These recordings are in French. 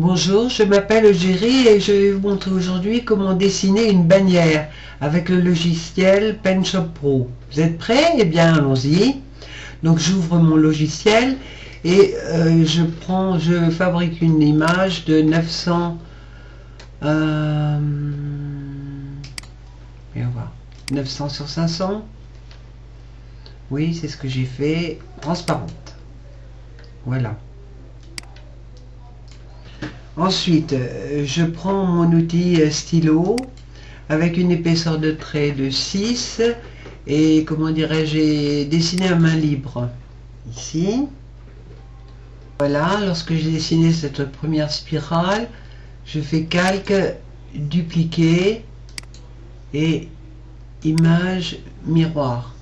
Bonjour, je m'appelle Eugérie et je vais vous montrer aujourd'hui comment dessiner une bannière avec le logiciel PenShop Pro. Vous êtes prêts? Eh bien, allons-y. Donc, j'ouvre mon logiciel et je fabrique une image de 900, et on va 900 sur 500. Oui, c'est ce que j'ai fait, transparente. Voilà. Ensuite, je prends mon outil stylo avec une épaisseur de trait de 6 et comment dirais-je, j'ai dessiné à main libre ici. Voilà, lorsque j'ai dessiné cette première spirale, je fais calque, dupliquer et image miroir.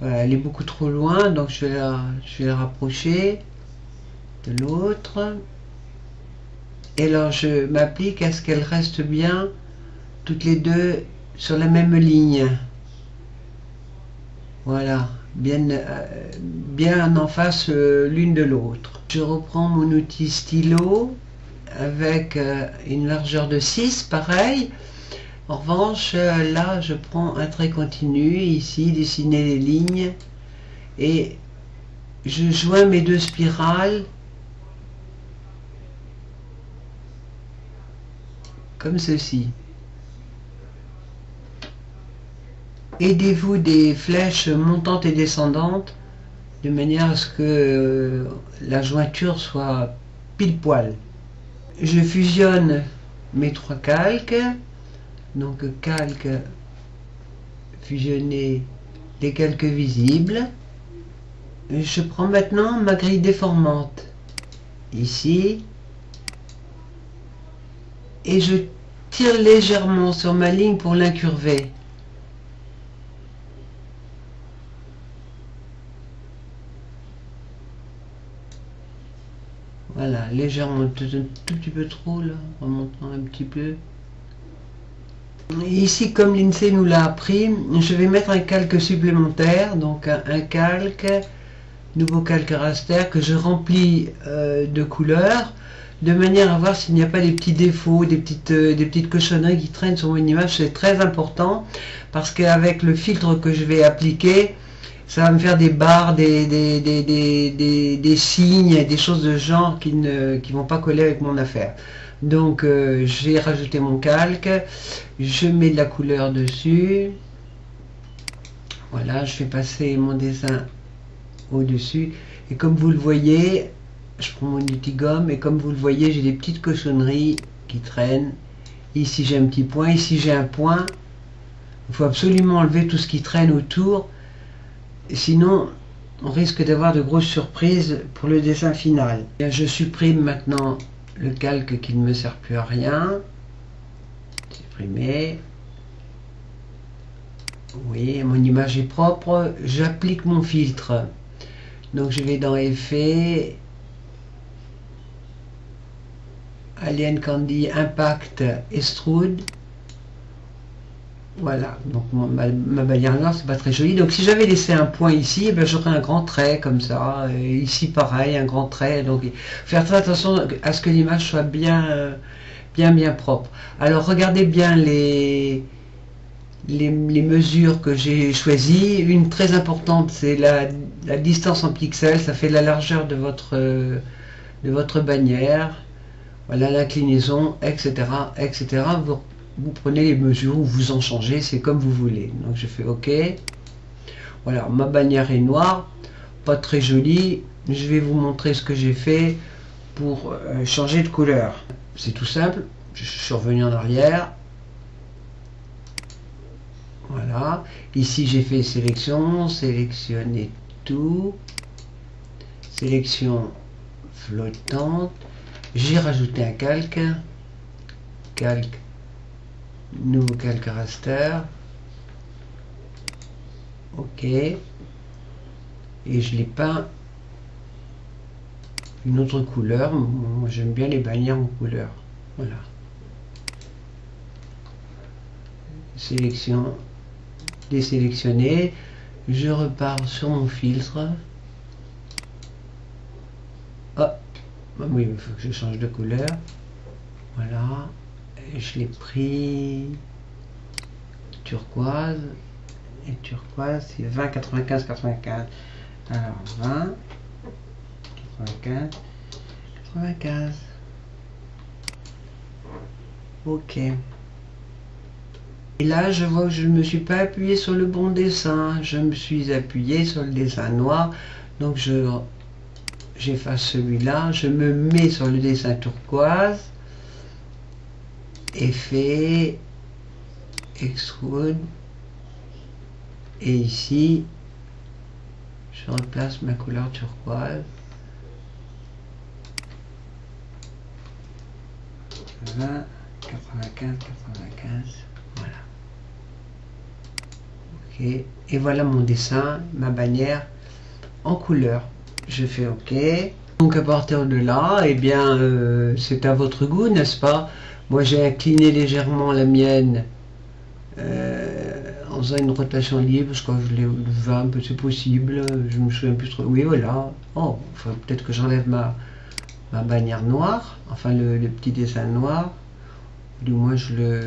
Voilà, elle est beaucoup trop loin, donc je vais la rapprocher de l'autre. Et alors je m'applique à ce qu'elles restent bien toutes les deux sur la même ligne. Voilà, bien en face l'une de l'autre. Je reprends mon outil stylo avec une largeur de 6, pareil. En revanche, là je prends un trait continu, ici dessiner les lignes et je joins mes deux spirales comme ceci. Aidez-vous des flèches montantes et descendantes de manière à ce que la jointure soit pile poil. Je fusionne mes trois calques, donc calque, fusionner les calques visibles. Je prends maintenant ma grille déformante ici et je tire légèrement sur ma ligne pour l'incurver. Voilà, légèrement, un tout petit peu trop là, remontant un petit peu. Et ici, comme l'INSEE nous l'a appris, je vais mettre un calque supplémentaire, donc un calque, nouveau calque raster que je remplis de couleurs, de manière à voir s'il n'y a pas des petits défauts, des petites cochonneries qui traînent sur mon image. C'est très important parce qu'avec le filtre que je vais appliquer, ça va me faire des barres, des signes, des choses de genre qui ne vont pas coller avec mon affaire. Donc j'ai rajouté mon calque, je mets de la couleur dessus. Voilà, je fais passer mon dessin au-dessus. Et comme vous le voyez, je prends mon outil gomme et comme vous le voyez, j'ai des petites cochonneries qui traînent. Ici j'ai un petit point, ici j'ai un point. Il faut absolument enlever tout ce qui traîne autour. Sinon, on risque d'avoir de grosses surprises pour le dessin final. Je supprime maintenant le calque qui ne me sert plus à rien. Supprimer. Oui, mon image est propre. J'applique mon filtre. Donc je vais dans Effets, Alien Candy, Impact, Extrude. Voilà, donc ma bannière noire, c'est pas très joli. Donc si j'avais laissé un point ici, ben, j'aurais un grand trait comme ça. Et ici pareil, un grand trait. Donc faire très attention à ce que l'image soit bien propre. Alors regardez bien les mesures que j'ai choisies. Une très importante, c'est la distance en pixels. Ça fait la largeur de votre bannière. Voilà l'inclinaison, etc., etc. Vous prenez les mesures ou vous en changez, c'est comme vous voulez. Donc je fais OK. Voilà, ma bannière est noire, pas très jolie. Je vais vous montrer ce que j'ai fait pour changer de couleur. C'est tout simple. Je suis revenu en arrière. Voilà. Ici j'ai fait sélection, sélectionner tout, sélection flottante. J'ai rajouté un calque, calque, nouveau calque raster. OK. Et je l'ai peint une autre couleur. Moi j'aime bien les bannières en couleur. Voilà. Sélection, désélectionner. Je repars sur mon filtre. Hop. Oui, il faut que je change de couleur. Voilà. Et je l'ai pris turquoise. Et turquoise, c'est 20, 95, 95. Alors 20, 95, 95. Ok. Et là, je vois que je ne me suis pas appuyé sur le bon dessin. Je me suis appuyé sur le dessin noir. Donc j'efface celui-là. Je me mets sur le dessin turquoise. Effet. Extrude. Et ici, je replace ma couleur turquoise. 20, 95, 95. Voilà. Ok. Et voilà mon dessin, ma bannière en couleur. Je fais OK. Donc à partir de là, eh bien, c'est à votre goût, n'est-ce pas? Moi, j'ai incliné légèrement la mienne en faisant une rotation libre. Je crois que je l'ai 20, c'est possible. Je me souviens plus trop. Oui, voilà. Oh, peut-être que j'enlève ma bannière noire, enfin le petit dessin noir. Du moins, je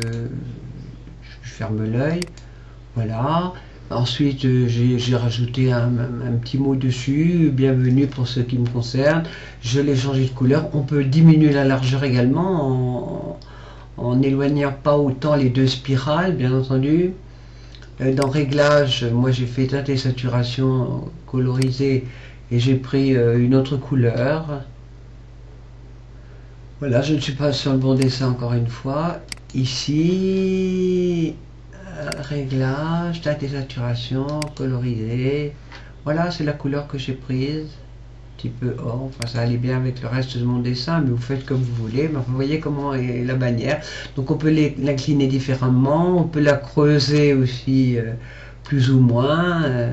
ferme l'œil. Voilà. Ensuite, j'ai rajouté un petit mot dessus, bienvenue pour ce qui me concerne. Je l'ai changé de couleur. On peut diminuer la largeur également en n'éloignant pas autant les deux spirales, bien entendu. Dans réglage, moi j'ai fait teinte et saturation colorisée et j'ai pris une autre couleur. Voilà, je ne suis pas sur le bon dessin encore une fois. Ici, réglage, teinte et saturation, colorisé. Voilà, c'est la couleur que j'ai prise. Un petit peu or, enfin ça allait bien avec le reste de mon dessin, mais vous faites comme vous voulez. Mais vous voyez comment est la bannière. Donc on peut l'incliner différemment, on peut la creuser aussi plus ou moins.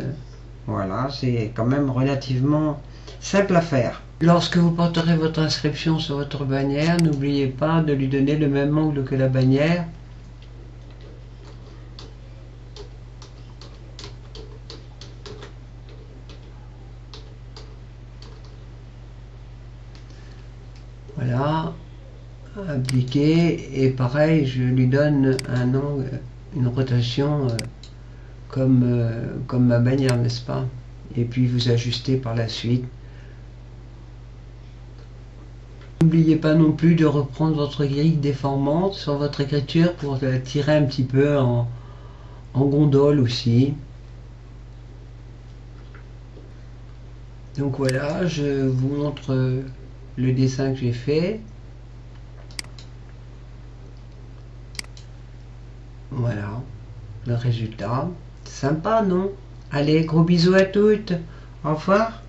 Voilà, c'est quand même relativement simple à faire. Lorsque vous porterez votre inscription sur votre bannière, n'oubliez pas de lui donner le même angle que la bannière. Voilà, appliquer, et pareil, je lui donne un angle, une rotation comme ma bannière, n'est-ce pas? Et puis vous ajustez par la suite. N'oubliez pas non plus de reprendre votre grille déformante sur votre écriture pour la tirer un petit peu en gondole aussi. Donc voilà, je vous montre le dessin que j'ai fait. Voilà, le résultat. Sympa, non? Allez, gros bisous à toutes. Au revoir.